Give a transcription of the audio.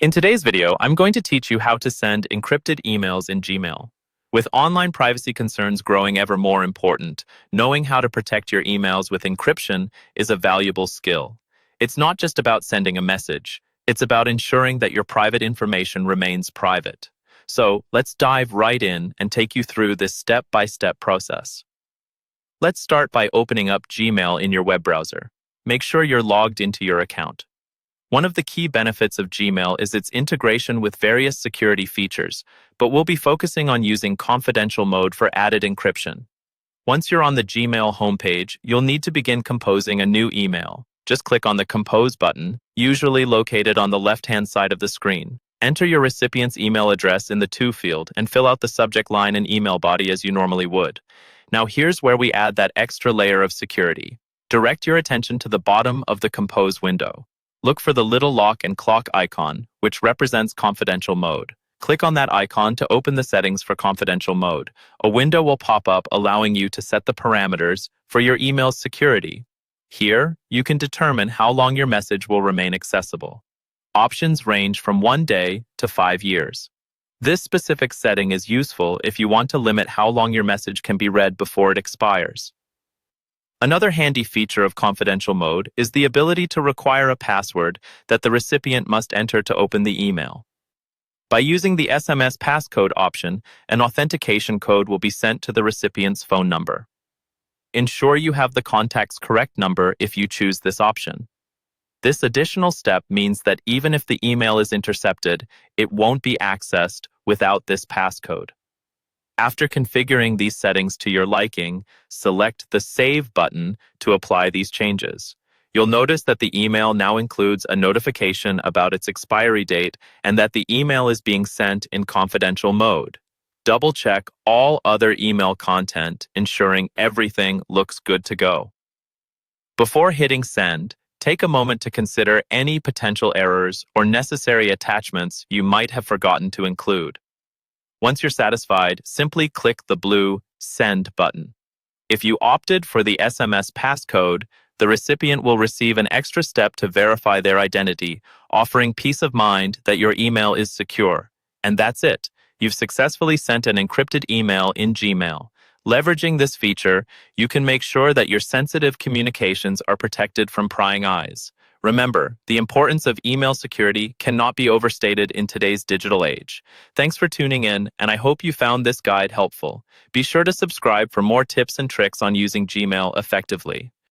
In today's video, I'm going to teach you how to send encrypted emails in Gmail. With online privacy concerns growing ever more important, knowing how to protect your emails with encryption is a valuable skill. It's not just about sending a message, it's about ensuring that your private information remains private. So, let's dive right in and take you through this step-by-step process. Let's start by opening up Gmail in your web browser. Make sure you're logged into your account. One of the key benefits of Gmail is its integration with various security features, but we'll be focusing on using confidential mode for added encryption. Once you're on the Gmail homepage, you'll need to begin composing a new email. Just click on the Compose button, usually located on the left-hand side of the screen. Enter your recipient's email address in the To field and fill out the subject line and email body as you normally would. Now here's where we add that extra layer of security. Direct your attention to the bottom of the Compose window. Look for the little lock and clock icon, which represents confidential mode. Click on that icon to open the settings for confidential mode. A window will pop up allowing you to set the parameters for your email's security. Here, you can determine how long your message will remain accessible. Options range from 1 day to 5 years. This specific setting is useful if you want to limit how long your message can be read before it expires. Another handy feature of confidential mode is the ability to require a password that the recipient must enter to open the email. By using the SMS passcode option, an authentication code will be sent to the recipient's phone number. Ensure you have the contact's correct number if you choose this option. This additional step means that even if the email is intercepted, it won't be accessed without this passcode. After configuring these settings to your liking, select the Save button to apply these changes. You'll notice that the email now includes a notification about its expiry date and that the email is being sent in confidential mode. Double-check all other email content, ensuring everything looks good to go. Before hitting Send, take a moment to consider any potential errors or necessary attachments you might have forgotten to include. Once you're satisfied, simply click the blue Send button. If you opted for the SMS passcode, the recipient will receive an extra step to verify their identity, offering peace of mind that your email is secure. And that's it. You've successfully sent an encrypted email in Gmail. Leveraging this feature, you can make sure that your sensitive communications are protected from prying eyes. Remember, the importance of email security cannot be overstated in today's digital age. Thanks for tuning in, and I hope you found this guide helpful. Be sure to subscribe for more tips and tricks on using Gmail effectively.